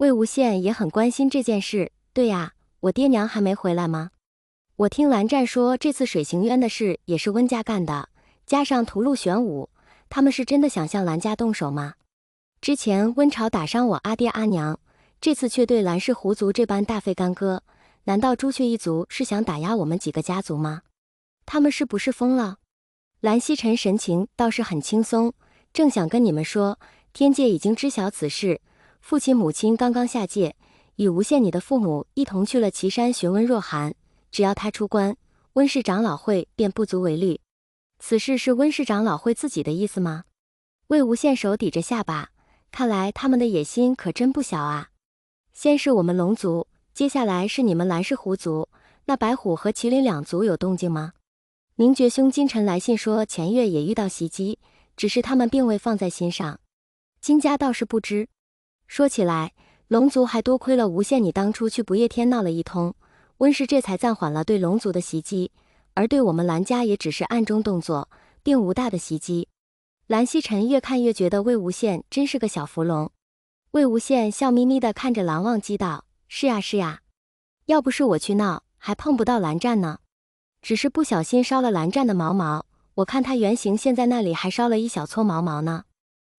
魏无羡也很关心这件事。对呀，我爹娘还没回来吗？我听蓝湛说，这次水行渊的事也是温家干的，加上屠戮玄武，他们是真的想向蓝家动手吗？之前温朝打伤我阿爹阿娘，这次却对蓝氏狐族这般大费干戈，难道朱雀一族是想打压我们几个家族吗？他们是不是疯了？蓝曦臣神情倒是很轻松，正想跟你们说，天界已经知晓此事，父亲母亲刚刚下界，与无羡你的父母一同去了岐山询问若寒，只要他出关，温氏长老会便不足为虑。此事是温氏长老会自己的意思吗？魏无羡手抵着下巴，看来他们的野心可真不小啊。先是我们龙族，接下来是你们蓝氏狐族，那白虎和麒麟两族有动静吗？明觉兄今晨来信说前月也遇到袭击，只是他们并未放在心上。金家倒是不知。说起来，龙族还多亏了无羡你当初去不夜天闹了一通，温氏这才暂缓了对龙族的袭击，而对我们蓝家也只是暗中动作，并无大的袭击。蓝曦臣越看越觉得魏无羡真是个小伏龙。魏无羡笑眯眯地看着蓝忘机道：是呀是呀，要不是我去闹，还碰不到蓝湛呢。只是不小心烧了蓝湛的毛毛，我看他原形现在那里还烧了一小撮毛毛呢。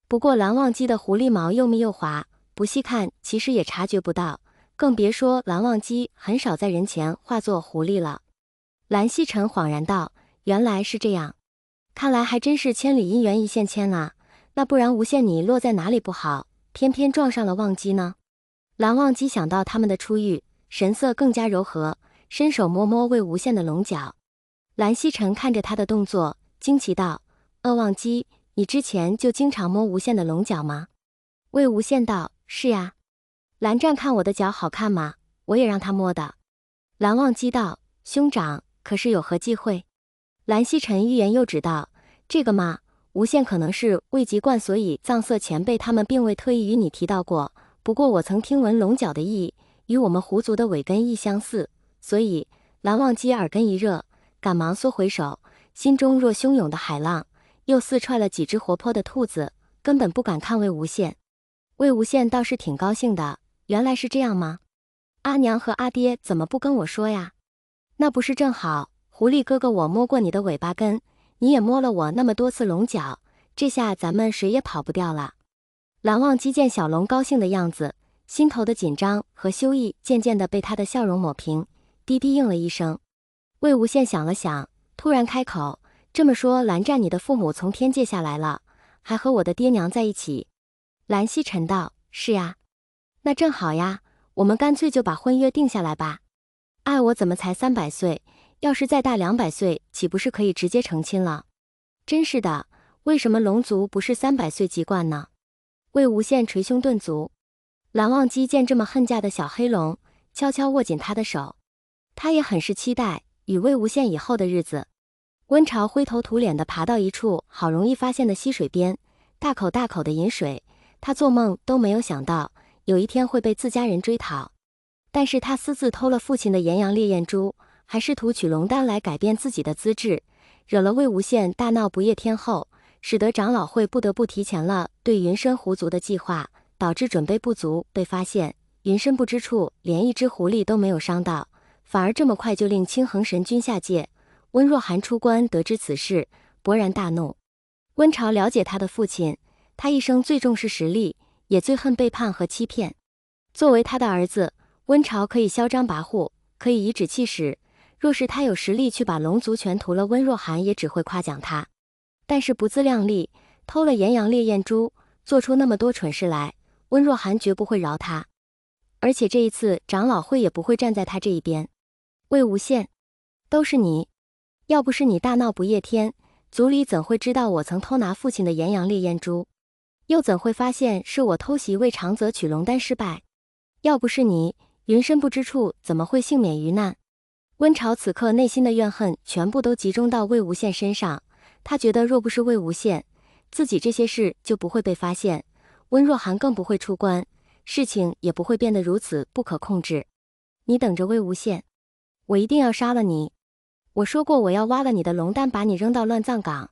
不过蓝忘机的狐狸毛又密又滑，不细看其实也察觉不到，更别说蓝忘机很少在人前化作狐狸了。蓝曦臣恍然道：原来是这样，看来还真是千里姻缘一线牵啊，那不然无羡你落在哪里不好，偏偏撞上了忘机呢？蓝忘机想到他们的初遇，神色更加柔和，伸手摸摸魏无羡的龙角。蓝曦臣看着他的动作，惊奇道：忘机，你之前就经常摸无羡的龙角吗？魏无羡道：是呀，蓝湛看我的脚好看吗？我也让他摸的。蓝忘机道：兄长可是有何忌讳？蓝曦臣欲言又止道：这个嘛，无羡可能是未及惯，所以藏色前辈他们并未特意与你提到过，不过我曾听闻龙角的意义与我们狐族的尾根意相似，所以蓝忘机耳根一热，赶忙缩回手，心中若汹涌的海浪，又似踹了几只活泼的兔子，根本不敢看魏无羡。魏无羡倒是挺高兴的，原来是这样吗？阿娘和阿爹怎么不跟我说呀？那不是正好，狐狸哥哥我摸过你的尾巴根，你也摸了我那么多次龙角，这下咱们谁也跑不掉了。蓝忘机见小龙高兴的样子，心头的紧张和羞意渐渐地被他的笑容抹平，低低应了一声。魏无羡想了想，突然开口：这么说蓝湛你的父母从天界下来了，还和我的爹娘在一起？蓝曦臣道：是呀。那正好呀，我们干脆就把婚约定下来吧。我怎么才300岁，要是再大200岁，岂不是可以直接成亲了？真是的，为什么龙族不是300岁即冠呢？魏无羡捶胸顿足。蓝忘机见这么恨嫁的小黑龙，悄悄握紧他的手，他也很是期待与魏无羡以后的日子。温朝灰头土脸地爬到一处好容易发现的溪水边，大口大口地饮水。他做梦都没有想到有一天会被自家人追讨，但是他私自偷了父亲的炎阳烈焰珠，还试图取龙丹来改变自己的资质，惹了魏无羡大闹不夜天后，使得长老会不得不提前了对云深狐族的计划，导致准备不足被发现。云深不知处连一只狐狸都没有伤到，反而这么快就令青衡神君下界。温若寒出关得知此事，勃然大怒。温朝了解他的父亲，他一生最重视实力，也最恨背叛和欺骗。作为他的儿子，温朝可以嚣张跋扈，可以颐指气使，若是他有实力去把龙族全屠了，温若寒也只会夸奖他。但是不自量力，偷了炎阳烈焰珠，做出那么多蠢事来，温若寒绝不会饶他。而且这一次长老会也不会站在他这一边。魏无羡，都是你，要不是你大闹不夜天，族里怎会知道我曾偷拿父亲的炎阳烈焰珠？又怎会发现是我偷袭魏长泽取龙丹失败？要不是你，云深不知处怎么会幸免于难？温朝此刻内心的怨恨全部都集中到魏无羡身上，他觉得若不是魏无羡，自己这些事就不会被发现，温若寒更不会出关，事情也不会变得如此不可控制。你等着魏无羡，我一定要杀了你！我说过我要挖了你的龙丹，把你扔到乱葬岗。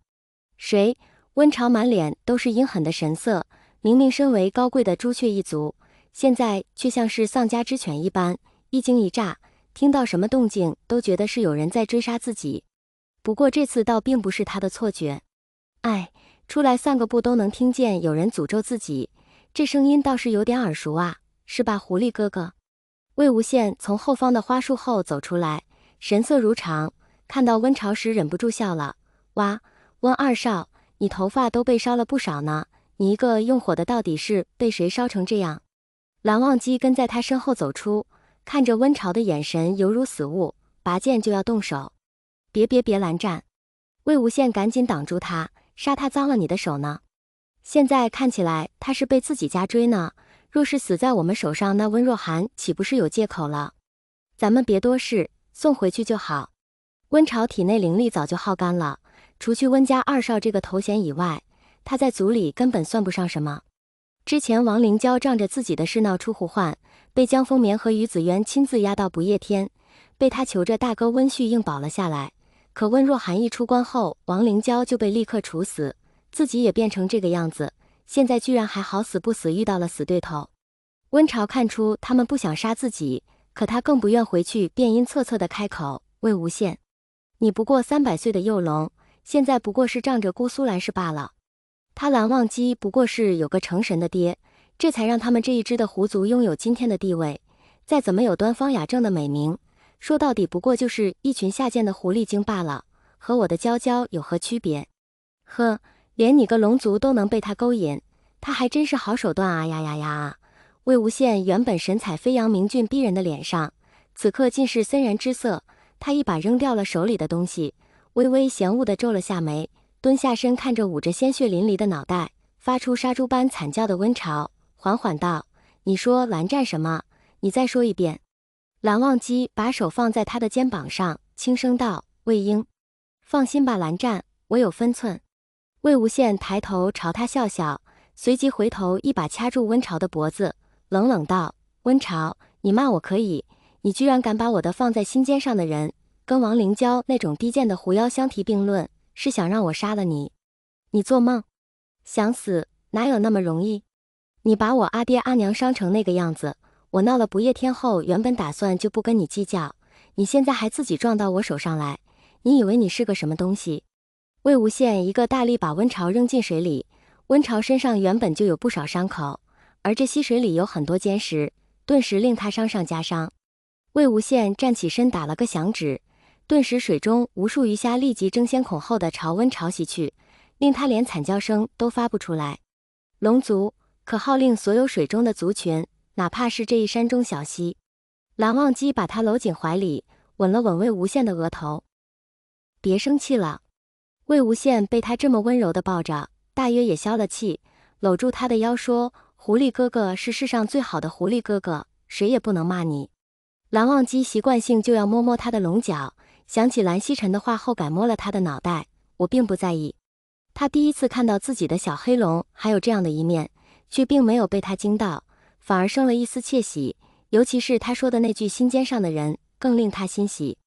谁？温朝满脸都是阴狠的神色，明明身为高贵的朱雀一族，现在却像是丧家之犬一般，一惊一乍，听到什么动静都觉得是有人在追杀自己。不过这次倒并不是他的错觉。哎，出来散个步都能听见有人诅咒自己，这声音倒是有点耳熟啊，是吧，狐狸哥哥？魏无羡从后方的花树后走出来，神色如常，看到温潮时忍不住笑了。哇，温二少，你头发都被烧了不少呢，你一个用火的到底是被谁烧成这样？蓝忘机跟在他身后走出，看着温潮的眼神犹如死物，拔剑就要动手。别拦战！魏无羡赶紧挡住他，杀他脏了你的手呢。现在看起来他是被自己家追呢，若是死在我们手上，那温若寒岂不是有借口了？咱们别多事，送回去就好。温潮体内灵力早就耗干了，除去温家二少这个头衔以外，他在族里根本算不上什么。之前王灵娇仗着自己的事闹出胡患，被江丰眠和于子渊亲自押到不夜天，被他求着大哥温煦硬保了下来。可温若寒一出关后，王灵娇就被立刻处死，自己也变成这个样子，现在居然还好死不死遇到了死对头。温潮看出他们不想杀自己，可他更不愿回去，便阴恻恻地开口：魏无羡，你不过300岁的幼龙，现在不过是仗着姑苏蓝氏罢了。他蓝忘机不过是有个成神的爹，这才让他们这一支的狐族拥有今天的地位。再怎么有端方雅正的美名，说到底不过就是一群下贱的狐狸精罢了，和我的娇娇有何区别？呵，连你个龙族都能被他勾引，他还真是好手段啊呀呀呀啊！魏无羡原本神采飞扬、明俊逼人的脸上，此刻尽是森然之色。他一把扔掉了手里的东西，微微嫌恶地皱了下眉，蹲下身看着捂着鲜血淋漓的脑袋，发出杀猪般惨叫的温潮，缓缓道：你说蓝战什么？你再说一遍。蓝忘机把手放在他的肩膀上，轻声道：魏婴，放心吧，蓝战，我有分寸。魏无羡抬头朝他笑笑，随即回头一把掐住温潮的脖子，冷冷道：温潮，你骂我可以，你居然敢把我的放在心尖上的人跟王灵娇那种低贱的狐妖相提并论，是想让我杀了你？你做梦！想死哪有那么容易？你把我阿爹阿娘伤成那个样子，我闹了不夜天后，原本打算就不跟你计较，你现在还自己撞到我手上来，你以为你是个什么东西？魏无羡一个大力把温潮扔进水里，温潮身上原本就有不少伤口，而这溪水里有很多坚石，顿时令他伤上加伤。魏无羡站起身打了个响指，顿时水中无数鱼虾立即争先恐后地朝温潮袭去，令他连惨叫声都发不出来。龙族可号令所有水中的族群，哪怕是这一山中小溪。蓝忘机把他搂紧怀里，吻了吻魏无羡的额头。别生气了。魏无羡被他这么温柔地抱着，大约也消了气，搂住他的腰说：狐狸哥哥是世上最好的狐狸哥哥，谁也不能骂你。蓝忘机习惯性就要摸摸他的龙角，想起蓝曦臣的话后改摸了他的脑袋。我并不在意，他第一次看到自己的小黑龙还有这样的一面，却并没有被他惊到，反而生了一丝窃喜，尤其是他说的那句心尖上的人更令他欣喜。